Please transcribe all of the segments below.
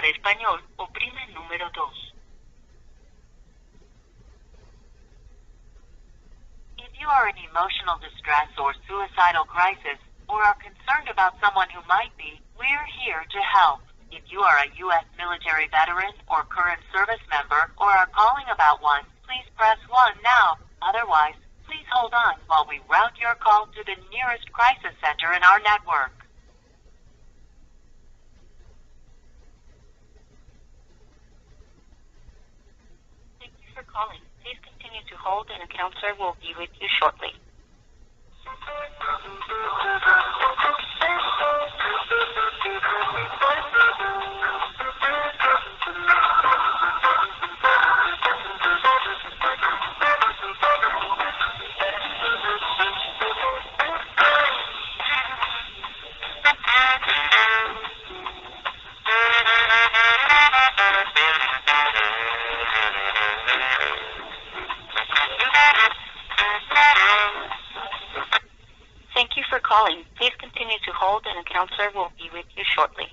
Para español, oprime número 2. If you are in emotional distress or suicidal crisis, or are concerned about someone who might be, we're here to help. If you are a U.S. military veteran or current service member or are calling about one, please press 1 now. Otherwise, please hold on while we route your call to the nearest crisis center in our network. Thank you for calling. Please continue to hold and a counselor will be with you shortly. Thank you for calling. Please continue to hold and a counselor will be with you shortly.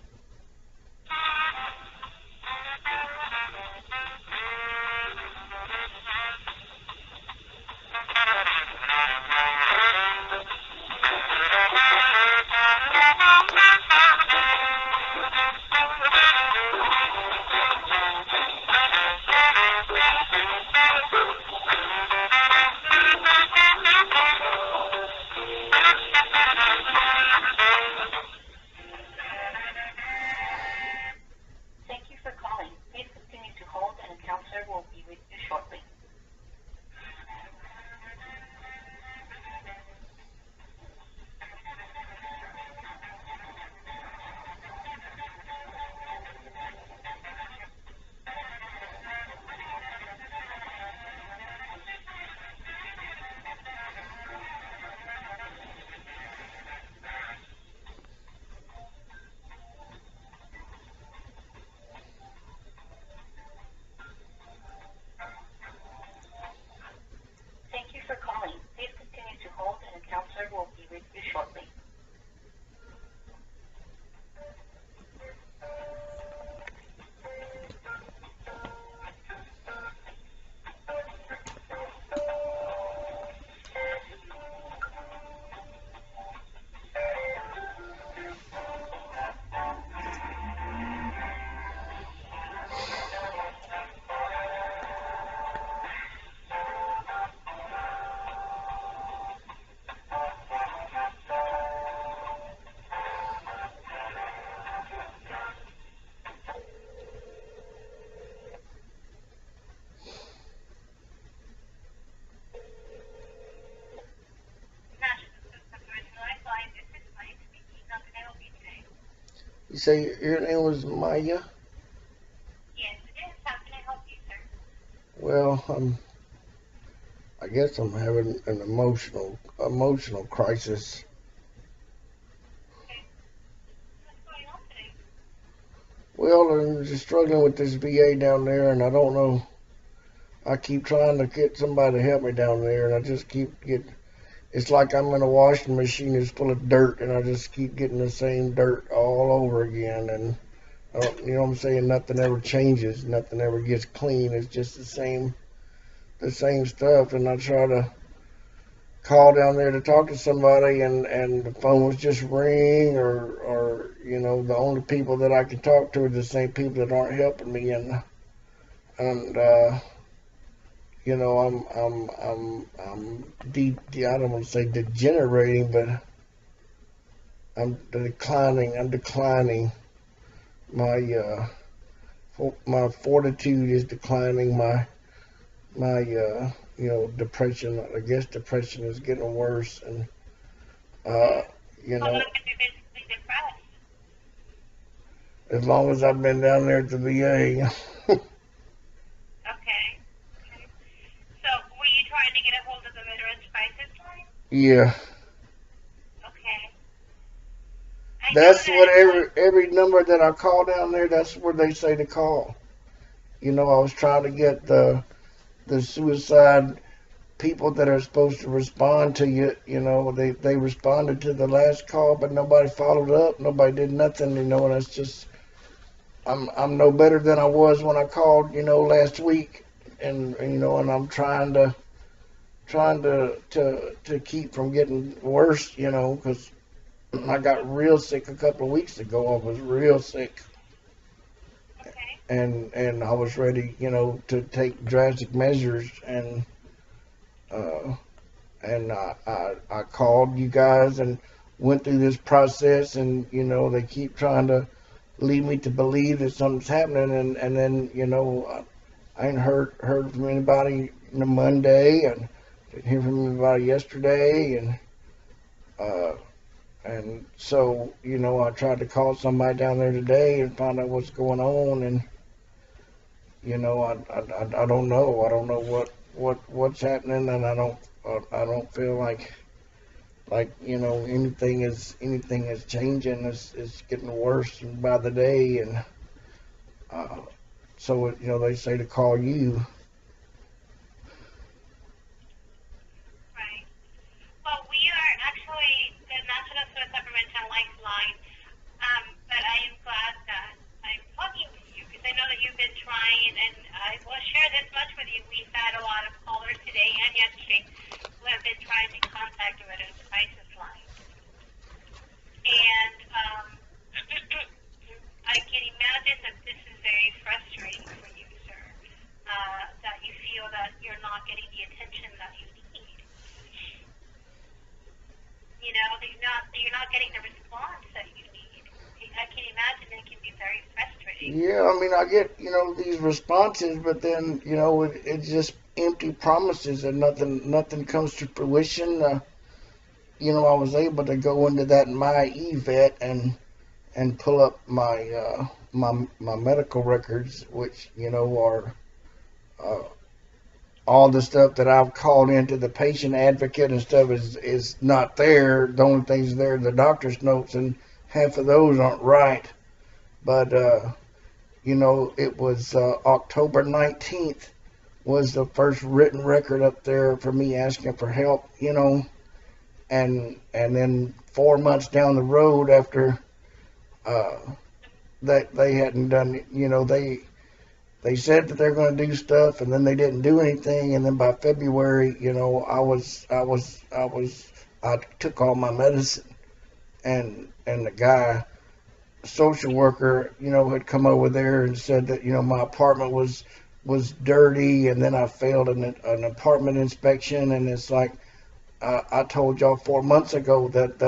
Thank you for calling. Please continue to hold and a counselor will be with you shortly. Thank you for calling. Please continue to hold and a counselor will be with you shortly. You say your name was Maya? Yes, it is. How can I help you, sir? Well, I guess I'm having an emotional crisis. Okay. What's going on today? Well, I'm just struggling with this VA down there, and I don't know. I keep trying to get somebody to help me down there, and I just keep getting. It's like I'm in a washing machine that's full of dirt, and I just keep getting the same dirt all over again. And you know what I'm saying? Nothing ever changes. Nothing ever gets clean. It's just the same stuff. And I try to call down there to talk to somebody, and the phone was just ring, or you know, the only people that I can talk to are the same people that aren't helping me. And you know, I'm I don't want to say degenerating, but I'm declining. My fortitude is declining. My you know, depression. I guess depression is getting worse, and you How long know, have you been depressed? as long as I've been down there at the VA. Okay. So, were you trying to get a hold of the Veterans Crisis Line? Yeah, Okay. I know that's that what it's every number that I call down there. That's where they say to call. You know, I was trying to get the suicide people that are supposed to respond to you. You know, they responded to the last call, but nobody followed up. Nobody did nothing. You know, and it's just I'm no better than I was when I called, last week, and and I'm trying to keep from getting worse, because I got real sick a couple of weeks ago. I was real sick, Okay. and I was ready, to take drastic measures, uh, and I called you guys and went through this process, and they keep trying to lead me to believe that something's happening, and then I ain't heard from anybody Monday, and didn't hear from anybody yesterday, uh, and so I tried to call somebody down there today and find out what's going on, and I don't know. I don't know what's happening, and I don't feel like anything is changing. It's getting worse by the day, and uh, so they say to call you. Right. Well, we are actually the National Suicide Prevention Lifeline, but I am glad that I'm talking to you because I know that you've been trying, and I will share this much with you. We've had a lot of callers today and yesterday who have been trying to contact the Veterans Crisis Line. And I can imagine that this is very frustrating for you, sir, that you feel that you're not getting the attention that you need. That you're not getting the response that you need. I can imagine it can be very frustrating. Yeah, I mean, I get these responses, but then it's just empty promises, and nothing comes to fruition. I was able to go into that my eVet and pull up my medical records, which are uh, all the stuff that I've called into the patient advocate and stuff is not there. The only things there are the doctor's notes, and half of those aren't right. But it was October 19th was the first written record up there for me asking for help. And then 4 months down the road after that they hadn't done, they said that they're going to do stuff, and then they didn't do anything, and then by February, I took all my medicine, and the guy, social worker, had come over there and said that my apartment was dirty, and then I failed an apartment inspection, and it's like I told y'all 4 months ago that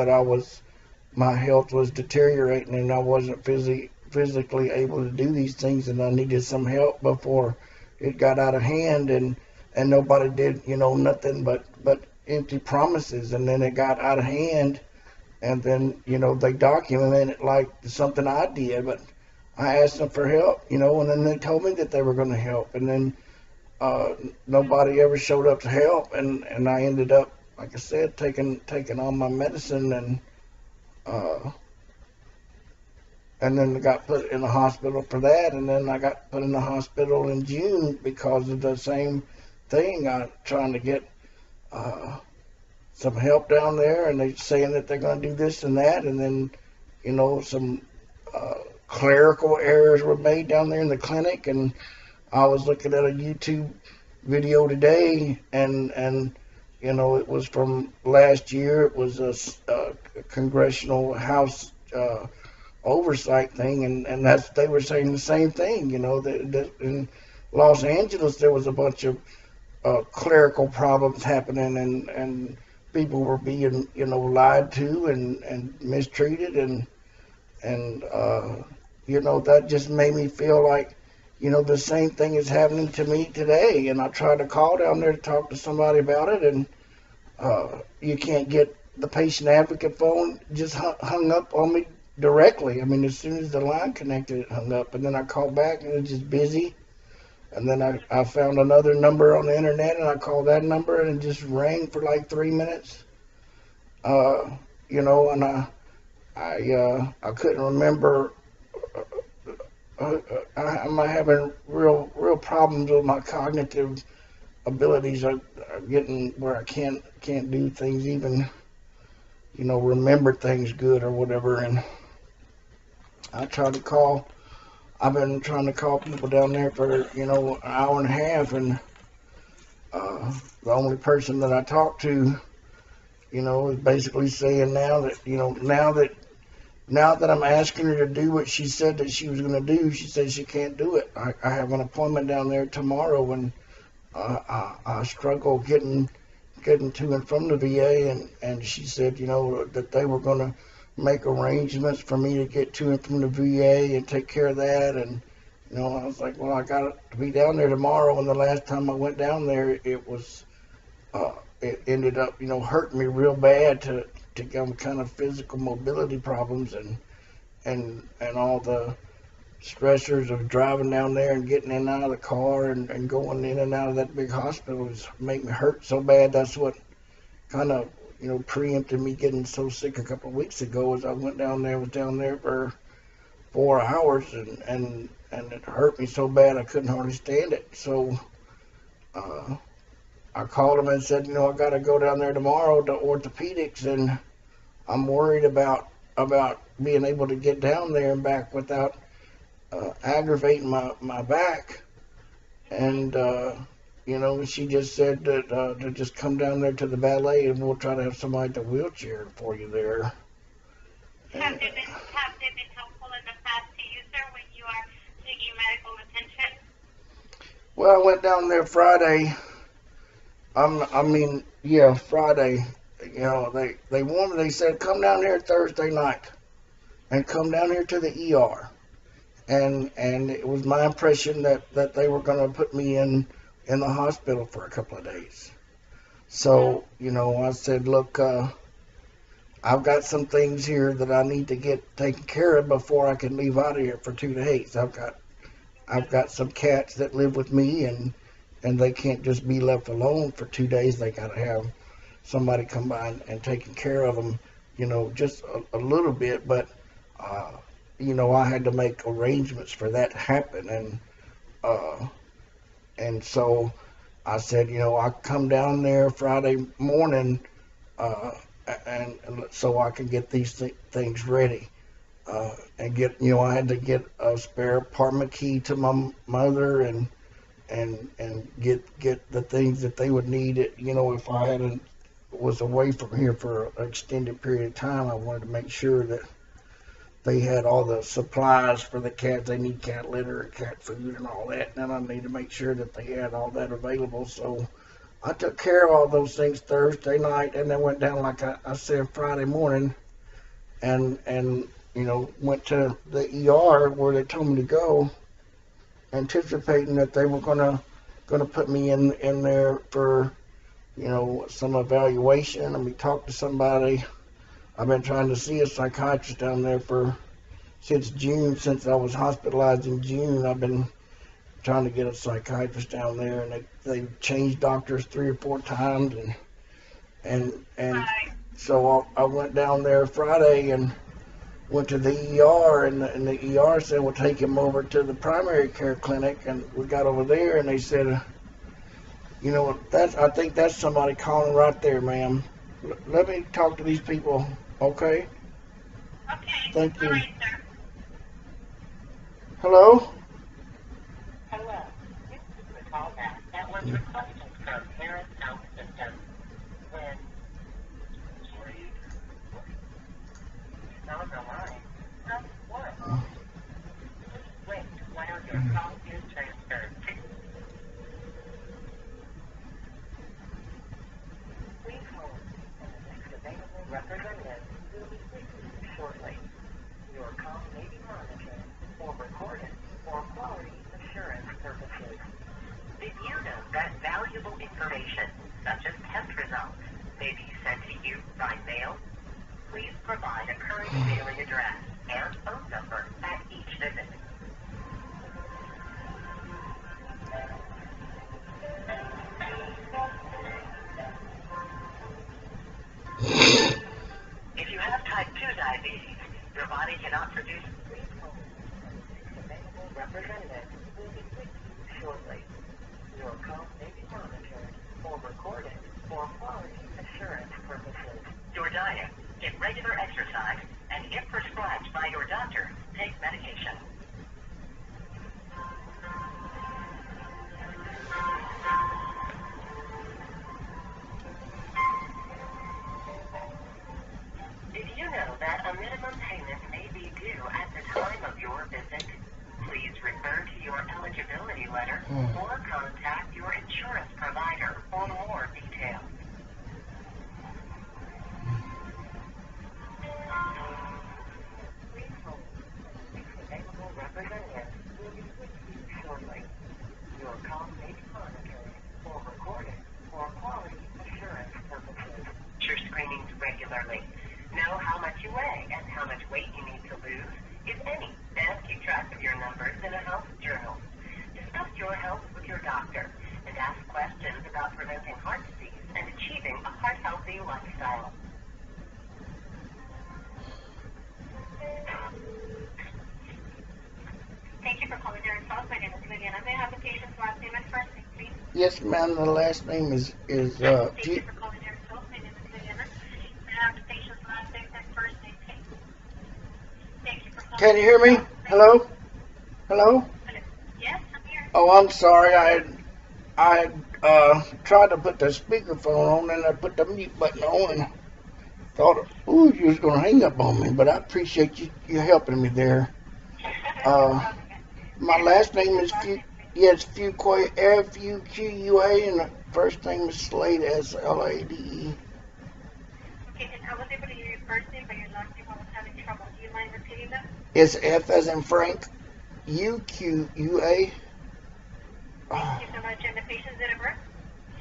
my health was deteriorating, and I wasn't physically able to do these things, and I needed some help before it got out of hand, and nobody did nothing but empty promises, and then it got out of hand, and then they documented it like something I did, but I asked them for help, and then they told me that they were going to help, and then nobody ever showed up to help, and I ended up, like I said, taking all my medicine, and then I got put in the hospital for that, and then I got put in the hospital in June because of the same thing. I'm trying to get some help down there, and they're saying that they're going to do this and that, and then some clerical errors were made down there in the clinic, and I was looking at a YouTube video today, and it was from last year. It was a congressional House oversight thing, and they were saying the same thing. That in Los Angeles there was a bunch of clerical problems happening, and people were being lied to and mistreated, and that just made me feel like the same thing is happening to me today. And I tried to call down there to talk to somebody about it, and you can't get the patient advocate phone. Just hung up on me directly. I mean, as soon as the line connected, it hung up, and then I called back, and it was just busy. And then I found another number on the internet, and I called that number, and it just rang for like 3 minutes. And I couldn't remember. I'm having real problems with my cognitive abilities. Are getting where I can't do things, even remember things good or whatever. And I tried to call I've been trying to call people down there for, an hour and a half, and the only person that I talked to, is basically saying now that, now that I'm asking her to do what she said that she was going to do, she says she can't do it. I have an appointment down there tomorrow, and I struggle getting to and from the VA, and she said, that they were going to make arrangements for me to get to and from the VA and take care of that. And, I was like, well, I got to be down there tomorrow. And the last time I went down there, it ended up, hurting me real bad to get kind of physical mobility problems, and all the stressors of driving down there and getting in and out of the car and going in and out of that big hospital was make me hurt so bad. That's what kind of, preempted me getting so sick a couple of weeks ago. As I was down there for 4 hours, and it hurt me so bad I couldn't hardly stand it. So I called him and said, I got to go down there tomorrow to orthopedics, and I'm worried about being able to get down there and back without aggravating my back. And she just said that to just come down there to the ballet, and we'll try to have somebody in a wheelchair for you there. Have they been helpful in the past to you, sir, when you are seeking medical attention? Well, I went down there Friday. Friday. They said, come down here Thursday night and come down here to the ER. And it was my impression that they were going to put me in the hospital for a couple of days. So, I said, look, I've got some things here that I need to get taken care of before I can leave out of here for 2 days. I've got some cats that live with me, and they can't just be left alone for 2 days. They got to have somebody come by and taking care of them, just a little bit. But, I had to make arrangements for that to happen. And so I said, I'll come down there Friday morning, and so I can get these things ready. And get, I had to get a spare apartment key to my mother, and get the things that they would need. If I was away from here for an extended period of time, I wanted to make sure that they had all the supplies for the cats. They need cat litter and cat food and all that, and I need to make sure that they had all that available. So I took care of all those things Thursday night, and then went down, like I said, Friday morning, and went to the ER where they told me to go, anticipating that they were gonna put me in there for some evaluation, and we talked to somebody. I've been trying to see a psychiatrist down there since June. Since I was hospitalized in June, I've been trying to get a psychiatrist down there, and they've changed doctors 3 or 4 times, and so I went down there Friday and went to the ER, and the ER said we'll take him over to the primary care clinic, and we got over there, and they said, I think that's somebody calling right there, ma'am. Let me talk to these people, okay? Okay. Thank you. All right, sir. Hello? Hello. This is the callback that was requested from Parent Health System. When on the line, press 1. Please wait while your call is transferred. Please hold, and the next available representative will be with you shortly. Your call may be monitored or recorded for quality assurance purposes. Did you know that valuable information, such as test results, may be sent to you by mail? Please provide a current mailing address and phone number at each visit. If you have type 2 diabetes, your body cannot produce. Please hold. Available representative will be with you shortly. Your call may be monitored or recorded for quality assurance purposes. Your diet, get regular exercise, and if prescribed by your doctor, take medication. know that a minimum payment may be due at the time of your visit? Please refer to your eligibility letter or contact your insurance provider for more details. Please hold. The available representative will be with you shortly. Your call may be monitored or recorded for quality assurance purposes. Your screenings regularly. Know how much you weigh and how much weight you need to lose, if any, and keep track of your numbers in a health journal. Discuss your health with your doctor and ask questions about preventing heart disease and achieving a heart-healthy lifestyle. Thank you for calling Derek South. My name is Viviana. May I have the patient's last name and first name, please? Yes, ma'am. The last name is Thank you for calling Derek South. My name is Viviana. May I have the patient's last name and first name, please? Thank you for calling. Can you hear me? Hello? Hello? Yes, I'm here. Oh, I'm sorry. I had tried to put the speakerphone on and I put the mute button on and thought, ooh, you was gonna hang up on me, but I appreciate you helping me there. My last name is Fuqua, F-U-Q-U-A, and the first name is Slade, S-L-A-D-E. Okay, and I was able to hear your first name, but your last name I was having trouble. Do you mind repeating that? It's F as in Frank, U-Q-U-A. Thank you so much. And the patient's date of birth?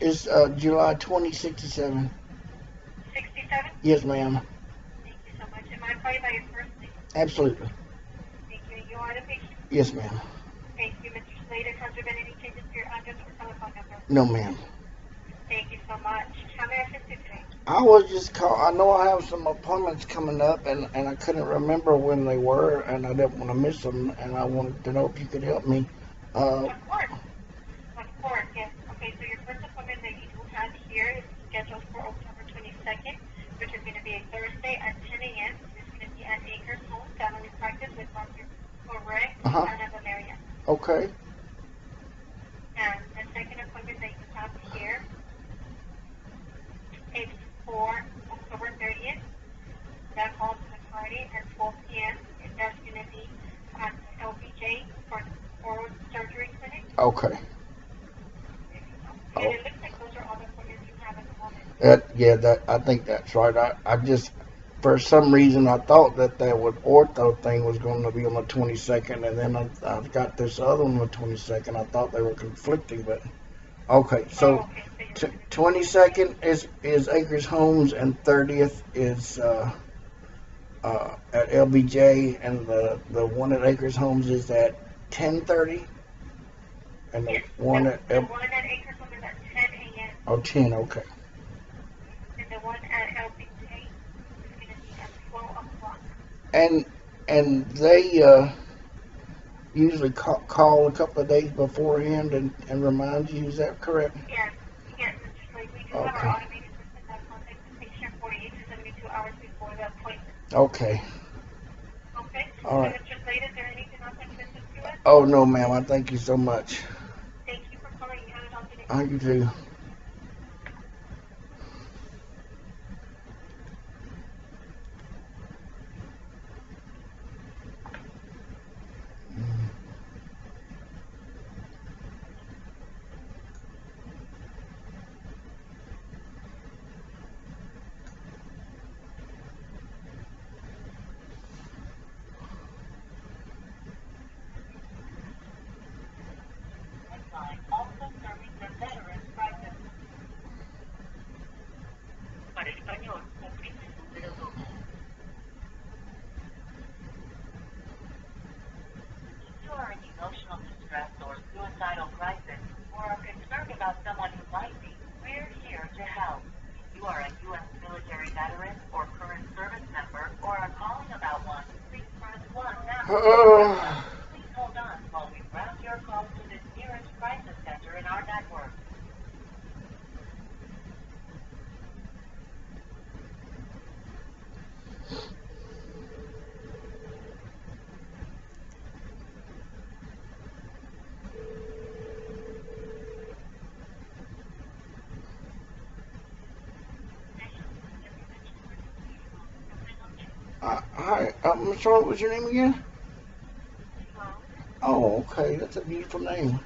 It's July 2067. 67? Yes, ma'am. Thank you so much. Am I call you by your first name? Absolutely. Thank you. You are the patient? Yes, ma'am. Thank you, Mr. Slater. Has there been any changes to your address or telephone number? No, ma'am. Thank you so much. How may I assist you today? I was just I know I have some appointments coming up, and I couldn't remember when they were, and I didn't want to miss them, and I wanted to know if you could help me. Of course. Of course, yes. Okay, so your first appointment that you have here is scheduled for October 22nd, which is going to be a Thursday at 10 a.m. It's going to be at Acres Home Family Practice with Dr. Correct Anna Valeria. Okay. And the second appointment that you have here is for October 30th. That falls on a Friday at 12 p.m. And that's going to be at LBJ for oral surgery clinic. Okay. And it looks like those are all the appointments you have at the moment. I think that's right. I just, for some reason, I thought that ortho thing was going to be on the 22nd, and then I got this other one on the 22nd. I thought they were conflicting, but okay. So 22nd is Acres Homes, and 30th is at LBJ, and the one at Acres Homes is at 10:30, and the one at Acres Home is at 10 a.m. Oh, 10, okay. And the one at LBJ is going to be at 12 o'clock. And they usually call a couple of days beforehand and remind you. Is that correct? Yes, it's like we do have our automated system that contacts the patient 48 to 72 hours before the appointment. Okay. Okay. All right. So, Mr. Slade, is there anything else I can assist you with? Oh, no, ma'am. I thank you so much. Thank you for calling. You have a healthy day. You too. Also serving the veterans crisis. Para español, oprime número 2. If you are in emotional distress or suicidal crisis, or are concerned about someone who might be, we're here to help. If you are a U.S. military veteran or current service member, or are calling about one, please press 1 now. Please hold on while we route your call to the nearest crisis center in our network. Hi, I'm sorry, what was your name again? Hello. Oh, okay, that's a beautiful name.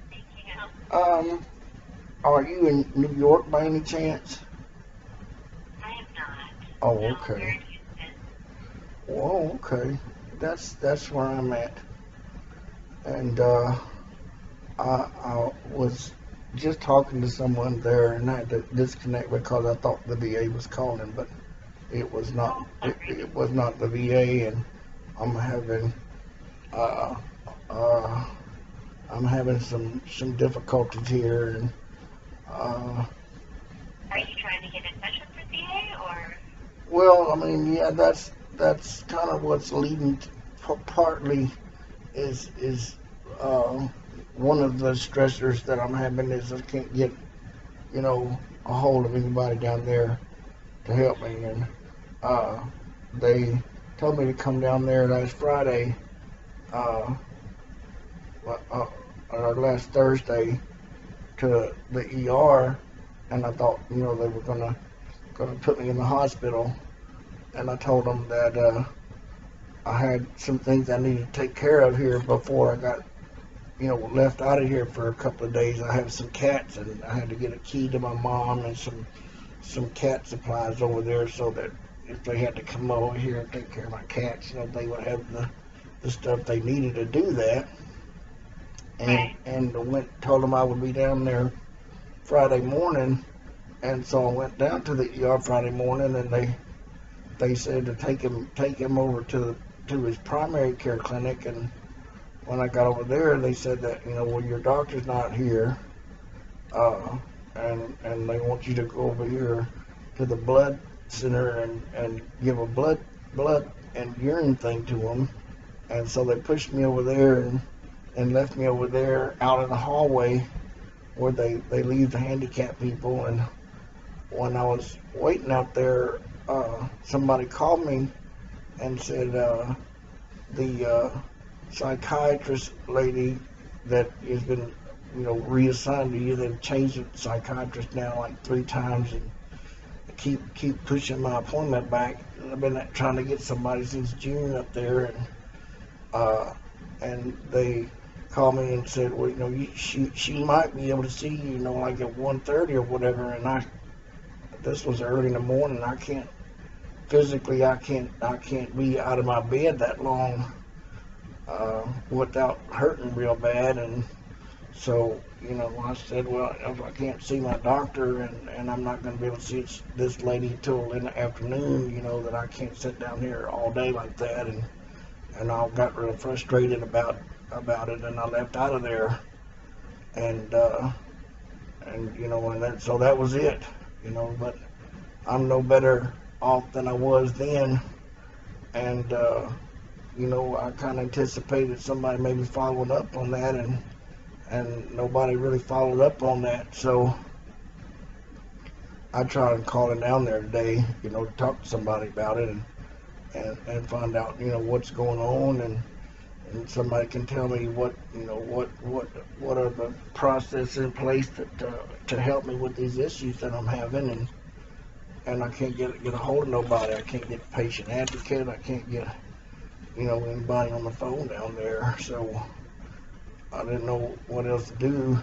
Thank you. Um, are you in New York by any chance? I am not. Oh, No, we're okay. in Houston. Whoa, okay. That's where I'm at. And I was just talking to someone there, and I had to disconnect because I thought the VA was calling, but it was not. Oh, sorry. It was not the VA, and I'm having uh, uh, I'm having some difficulties here, and uh, Are you trying to get in touch with the VA or? well, I mean, yeah, that's kind of what's leading partly is uh, one of the stressors that I'm having is I can't get a hold of anybody down there to help me, and uh, they told me to come down there last Friday, uh, uh, or last Thursday to the ER, and I thought they were gonna put me in the hospital, and I told them that I had some things I needed to take care of here before I got left out of here for a couple of days. I have some cats, and I had to get a key to my mom and some cat supplies over there, so that if they had to come over here and take care of my cats, they would have the stuff they needed to do that. And Right. told them I would be down there Friday morning, and so I went down to the ER Friday morning, and they said to take him over to his primary care clinic. And when I got over there, they said that well, your doctor's not here, uh, and they want you to go over here to the blood center and give a blood and urine thing to them. And so they pushed me over there and left me over there out in the hallway where they leave the handicapped people. And when I was waiting out there, somebody called me and said the psychiatrist lady that has been reassigned to you, they've changed the psychiatrist now like 3 times, and keep pushing my appointment back. I've been trying to get somebody since June up there, uh, and they called me and said, well, she might be able to see you, like at 1:30 or whatever. And this was early in the morning. I can't physically, I can't be out of my bed that long without hurting real bad. And so, I said, well, if I can't see my doctor, and I'm not going to be able to see this lady till in the afternoon, that I can't sit down here all day like that. And I got real frustrated about it, and I left out of there. And and then so that was it. But I'm no better off than I was then. And I kind of anticipated somebody maybe following up on that, and nobody really followed up on that. So I tried calling down there today, to talk to somebody about it, and find out, what's going on, and somebody can tell me what are the processes in place to help me with these issues that I'm having. And I can't get a hold of nobody. I can't get a patient advocate. I can't get anybody on the phone down there. So I didn't know what else to do,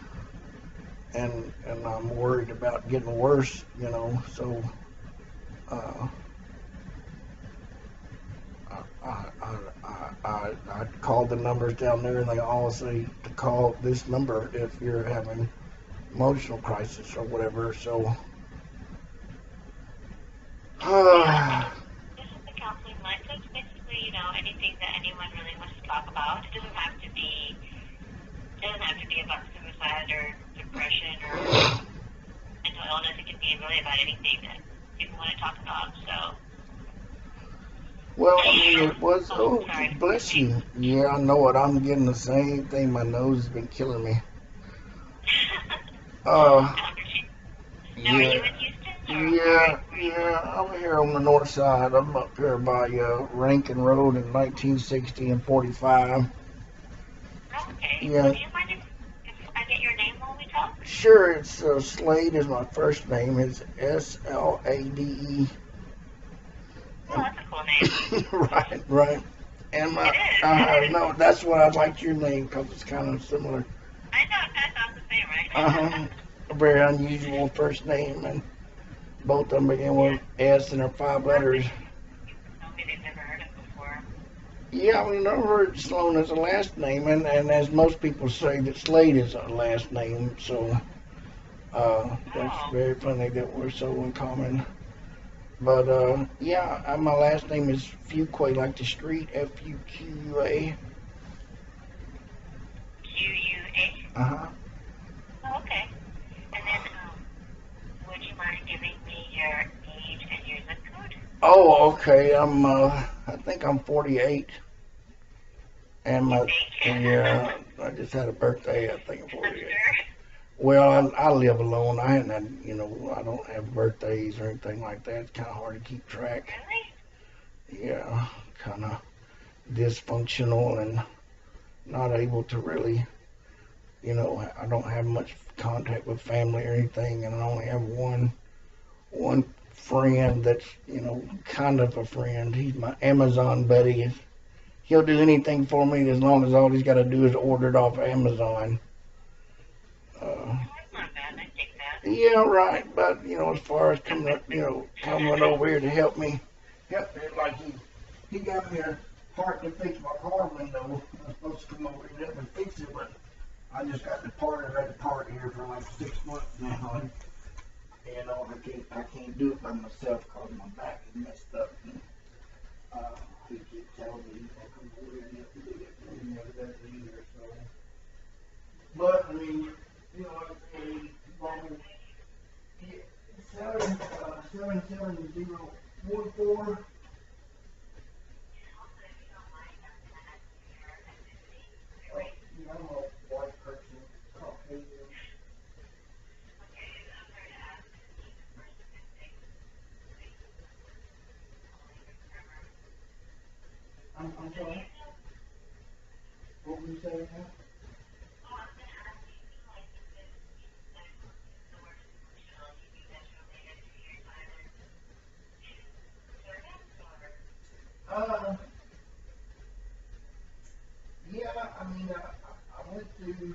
and I'm worried about getting worse. So uh, I called the numbers down there, and they all say to call this number if you're having emotional crisis or whatever. So Yeah, this is the counseling line. So it's basically, anything that anyone really wants to talk about. It doesn't have to be about suicide or depression or mental illness. It can be really about anything that people want to talk about. So, well, I mean, it was. oh, Oh, sorry. bless you. Yeah, I know it. I'm getting the same thing. My nose has been killing me. Uh, Now, are you yeah, in Houston or where are you yeah. I'm here on the north side. I'm up here by Rankin Road in 1960 and 45. Okay. Yeah, Well, do you mind if I get your name while we talk? sure. It's Slade is my first name. It's Slade, Oh, that's a cool name. Right, right. And It is. no, that's what I like your name because it's kind of similar. I know, it kind of sounds the same, Uh-huh. right? A very unusual first name, and both of them begin Yeah. with S and are five letters. People tell me they've never heard it before. Yeah, we never heard Sloan as a last name, and as most people say, that Slade is a last name. So that's Oh. very funny that we're so in common. But yeah, my last name is Fuqua, like the street, Fuqua. Q-U-A? Uh huh. Oh, okay. And then, would you mind giving me your age and your zip code? Oh, okay. I think I'm 48, and You my think? yeah, I just had a birthday. I think I'm I'm 48. sure. Well, I live alone. I hadn't had, I don't have birthdays or anything like that. It's kind of hard to keep track. Really? Yeah, kind of dysfunctional and not able to really, I don't have much contact with family or anything, and I only have one friend that's, kind of a friend. He's my Amazon buddy. He'll do anything for me as long as all he's got to do is order it off Amazon. Uh, Oh, that's not bad. I take that. yeah, right. But as far as coming up, coming over here to help me, like he got me a part to fix my car window. I was supposed to come over here and help me fix it, but I just got the part. I've had the part here for like 6 months now, and I can't do it by myself because my back is messed up. And, he keeps telling me he's gonna come over here and help me do it, but he never does it either. So, but I mean, like I said, he bought me 77014. Oh, yeah, I'm a white person, Caucasian. I'm sorry. What were you saying now? Uh, yeah, I mean, I went through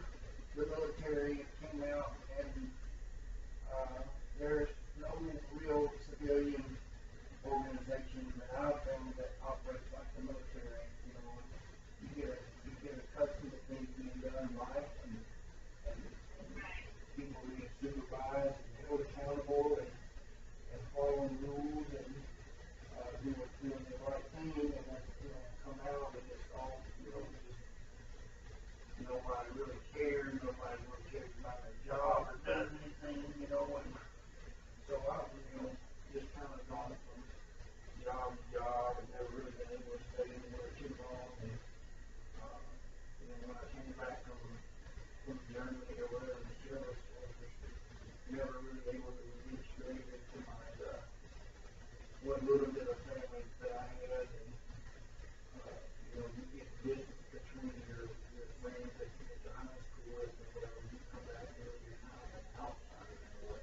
the military, came out, and there's no real civilian organization that I've found that operates like the military. You get accustomed to things being done right, and people being supervised and held accountable and following rules and doing the right thing, and then come out and it's all nobody really cares, nobody really cares about their job or does anything, and so I've just kind of gone from job to job and never really been able to stay anywhere too long. And when I came back from Germany or whatever the service was, never really able to reintegrate into my what little bit of family that I had, and you get distance between your friends that you went to high school with, and whatever, you come back and you're kind of an outsider in a way.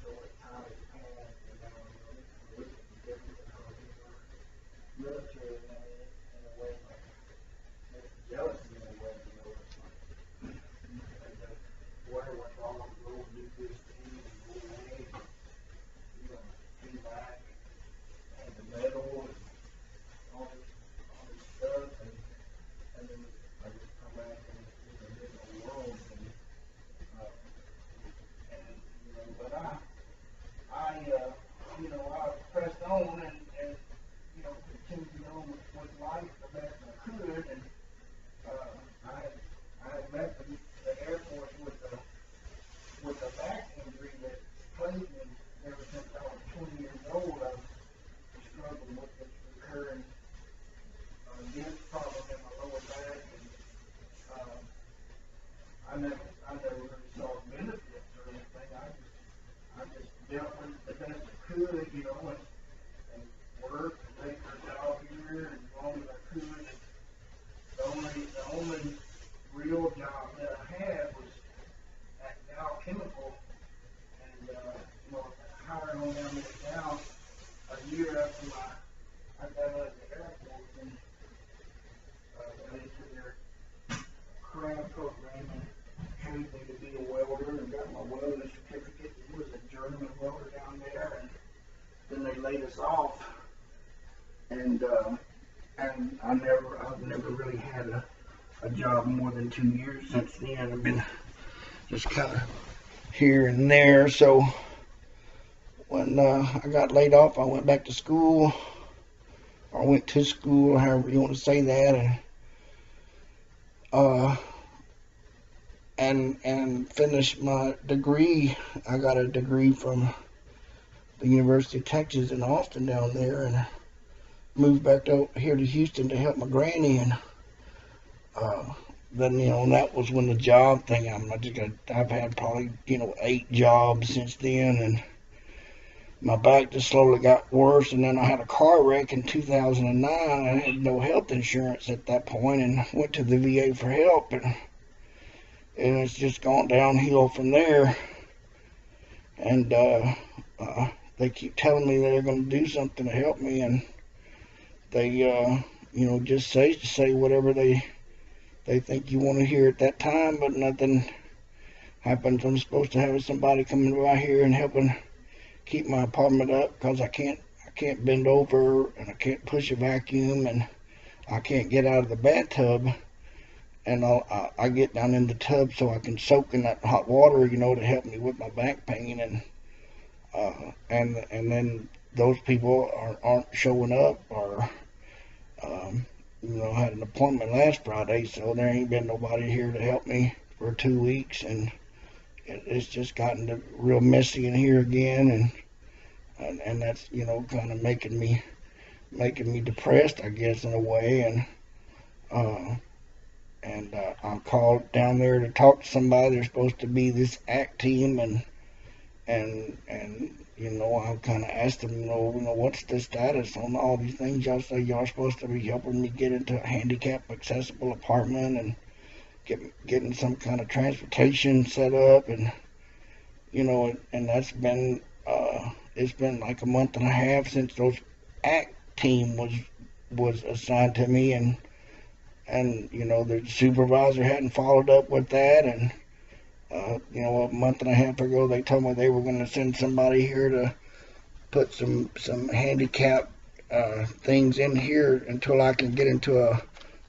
So like time has passed, and now it's a little different because we were military in a way, like it's jealousy in a way, it's like where was all the go do this thing and go away, pay back. and I've never really had a job more than 2 years since then. I've been just kind of here and there. So when I got laid off, I went back to school, or went to school, however you want to say that, and finished my degree. I got a degree from the University of Texas in Austin down there, and moved back here to Houston to help my granny. And then, and that was when the job thing. I've had probably 8 jobs since then, and my back just slowly got worse. And then I had a car wreck in 2009. I had no health insurance at that point, and went to the VA for help, and it's just gone downhill from there. And they keep telling me they're going to do something to help me, and they just say whatever they think you want to hear at that time, but nothing happens. I'm supposed to have somebody coming by here and helping keep my apartment up, because I can't bend over, and I can't push a vacuum, and I can't get out of the bathtub. And I get down in the tub so I can soak in that hot water, to help me with my back pain. And then those people aren't showing up, or I had an appointment last Friday, so there ain't been nobody here to help me for 2 weeks, and it's just gotten real messy in here again, and that's kind of making me depressed, I guess, in a way. And I'm called down there to talk to somebody. There's supposed to be this ACT team, and I kind of asked them, what's the status on all these things y'all say y'all supposed to be helping me get into a handicap accessible apartment, and getting some kind of transportation set up, and and that's been it's been like a month and a half since those ACT team was assigned to me, and the supervisor hadn't followed up with that. And a month and a half ago, they told me they were going to send somebody here to put some handicap things in here until I can get into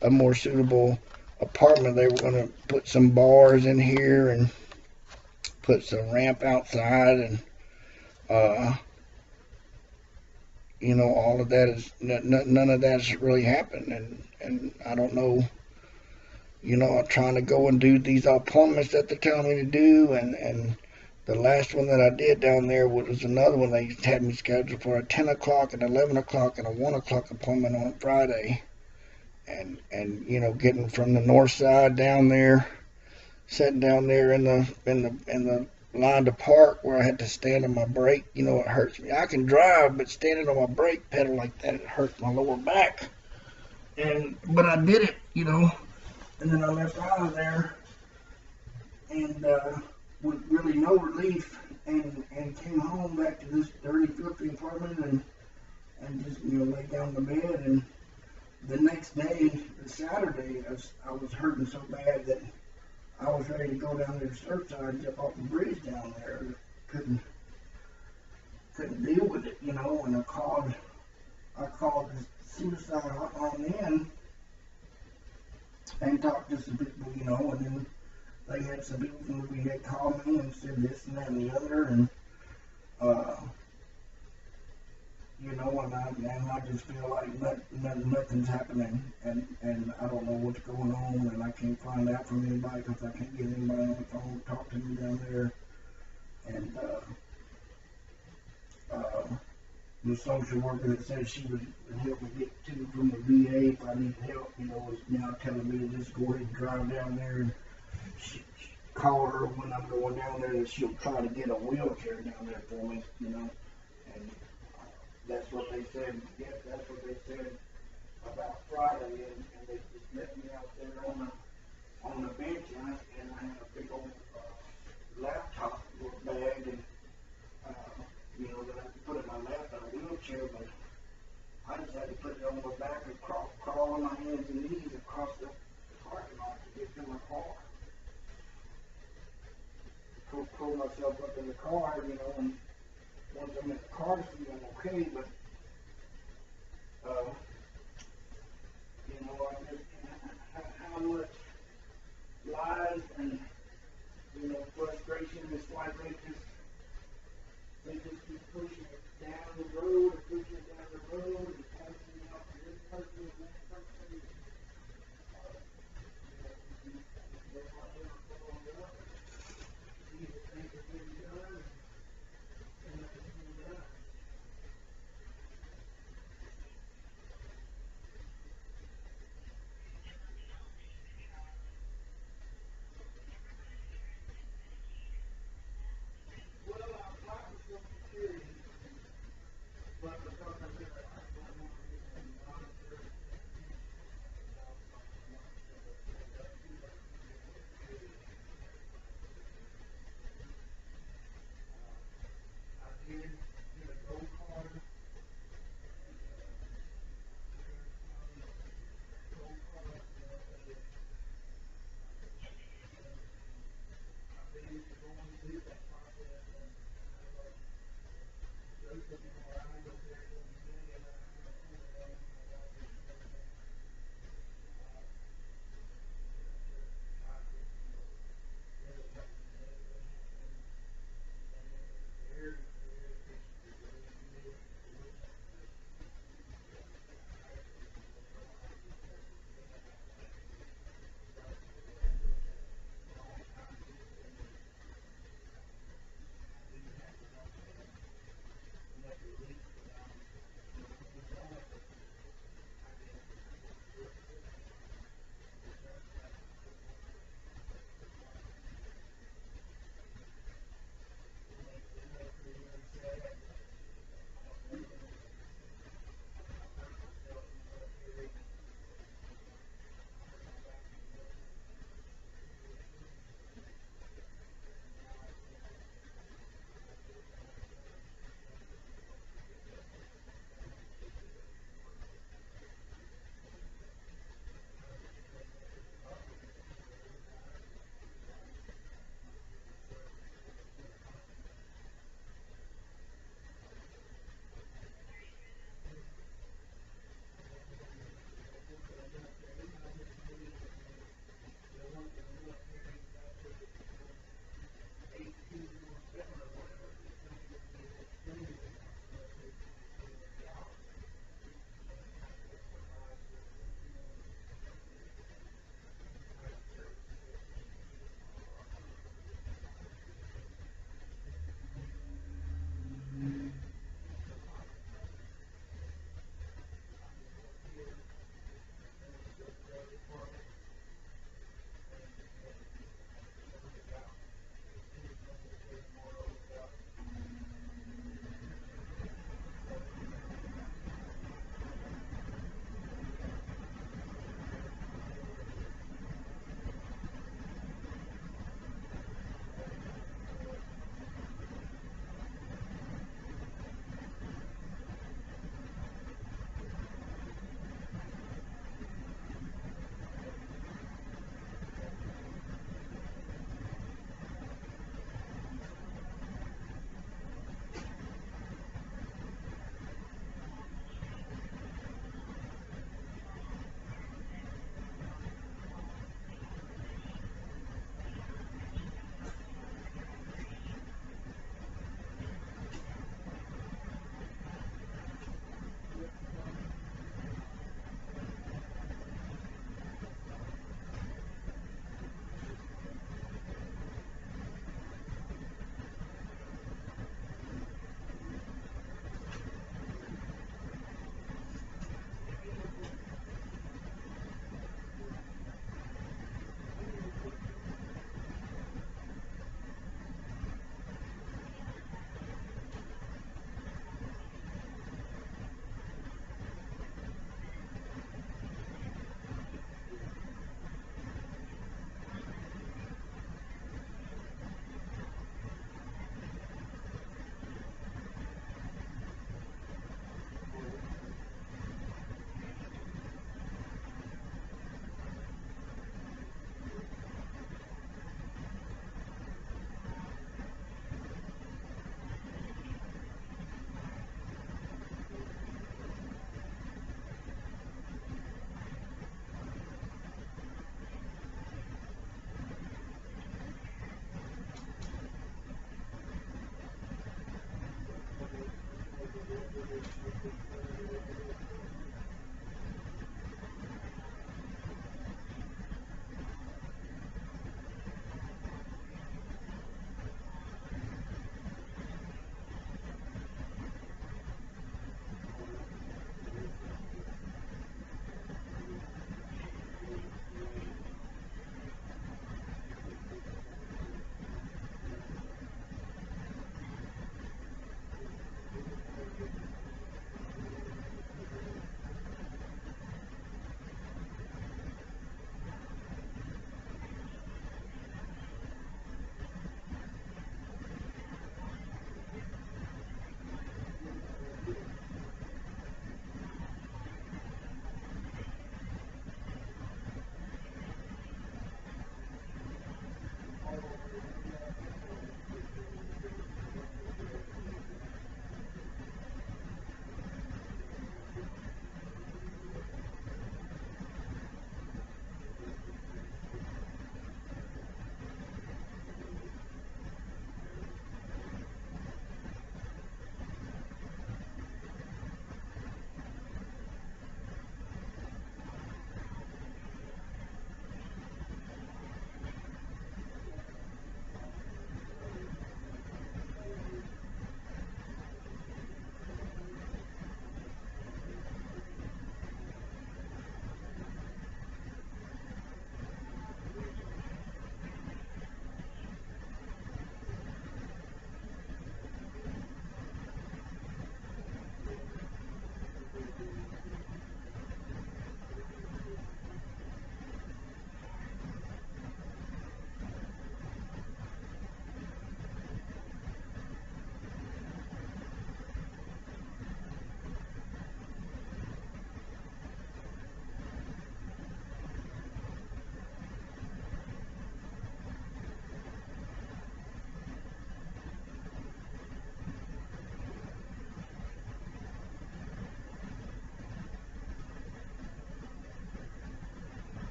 a more suitable apartment. They were going to put some bars in here and put some ramp outside, and all of that is none of that's really happened, and I don't know. I'm trying to go and do these appointments that they're telling me to do, and the last one that I did down there was another one. They had me scheduled for a 10 o'clock, and 11 o'clock, and a 1 o'clock appointment on Friday. And getting from the north side down there, sitting down there in the line to park, where I had to stand on my brake, it hurts me. I can drive, but standing on my brake pedal like that, it hurts my lower back. But I did it, and then I left out of there, and with really no relief, and came home back to this dirty, filthy apartment, and just lay down in the bed. And the next day, Saturday, I was hurting so bad that I was ready to go down to the Surfside and jump off the bridge down there. Couldn't deal with it, and I called the suicide hotline in and talked to some people, and then they had some people from the VA call me and said this and that and the other, and and I just feel like nothing's happening, and I don't know what's going on, and I can't find out from anybody, because I can't get anybody on the phone to talk to me down there. And the social worker that said she would help me get to from the VA if I need help, is now telling me to just go ahead and drive down there, and call her when I'm going down there, that she'll try to get a wheelchair down there for me, and that's what they said. Yeah, that's what they said about Friday, and they just let me out there on the bench, and I had a big old laptop bag, and that I could put in my lap in a wheelchair, but I just had to put it on my back and crawl on my hands and knees across the parking lot to get to my car. Pull myself up in the car, and once I'm in the car, I'm okay, but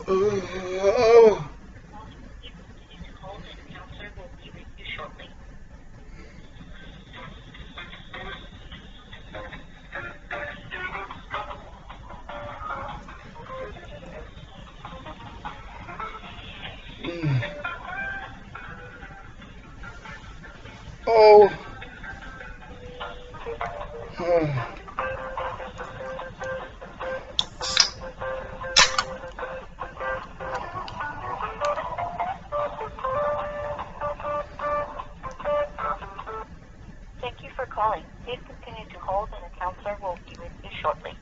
Oh. Oh. Thank you for calling. Please continue to hold and a counselor will be with you shortly.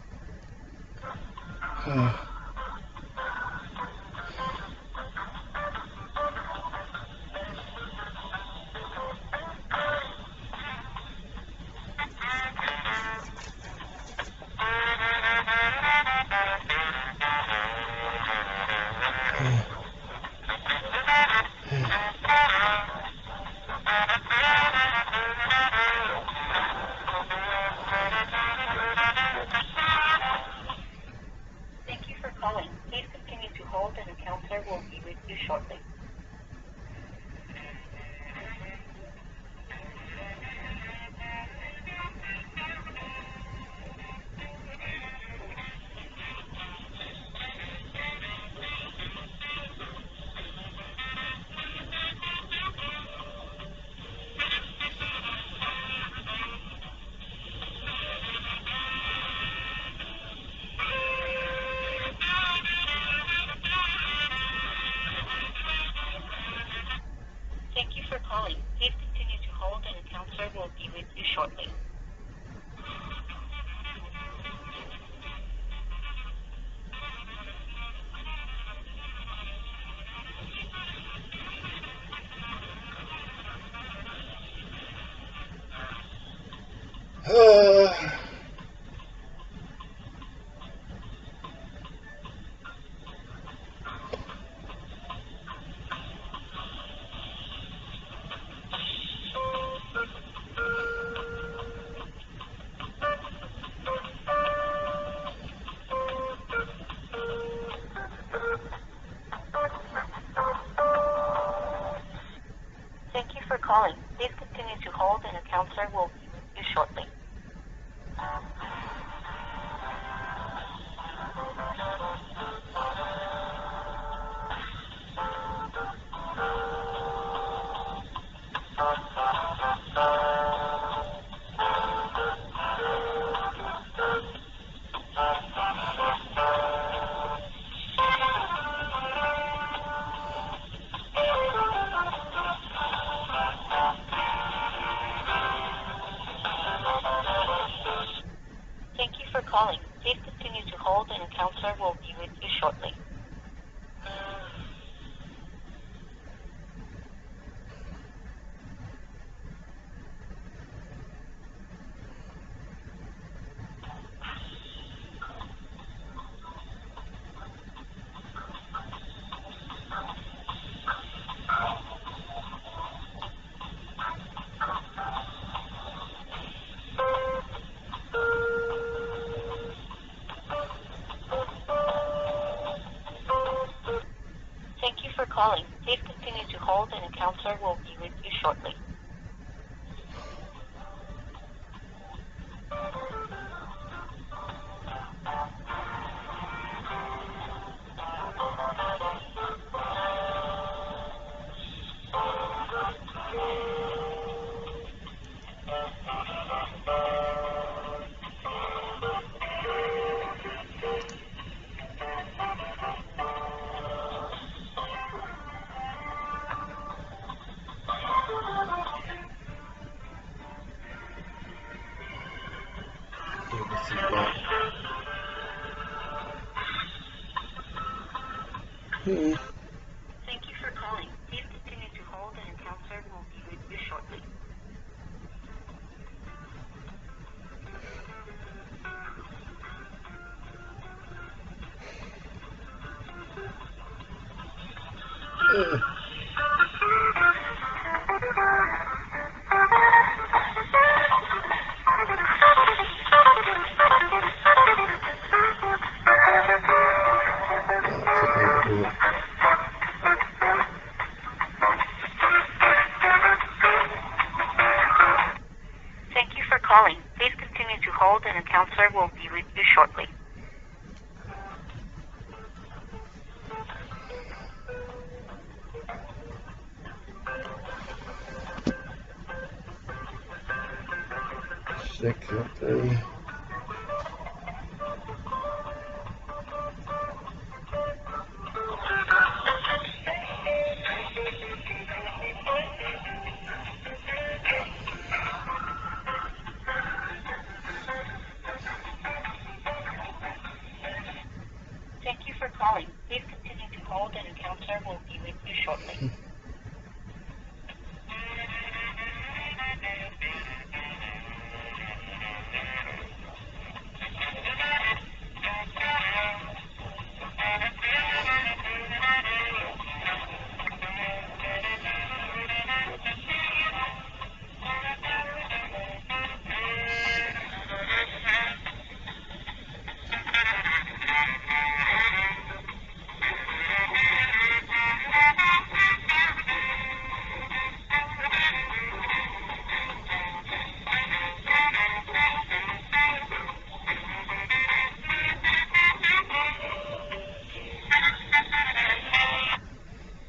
Thank you for calling. Please continue to hold and a counselor will be with you shortly. Thank you for calling. Please continue to hold and a counselor will be with you shortly. Thank you for calling. Please continue to hold and a counselor will be with you shortly. Thank you for calling. Please continue to hold and a counselor will be with you shortly. Thank you for calling. Please continue to hold and a counselor will be with you shortly. Thank you for calling. Please continue to hold and a counselor will be with you shortly. What to do? calling. Please continue to hold and a counselor will be with you shortly. Six and three. Thank you for calling. Please continue to hold and a counselor will be with you shortly.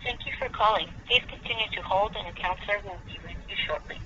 Thank you for calling. Please continue to hold and a counselor will be with you shortly.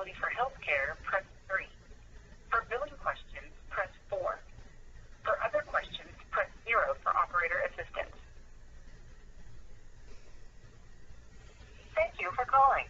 eligibility for health care, press 3. For billing questions, press 4. For other questions, press 0 for operator assistance. Thank you for calling.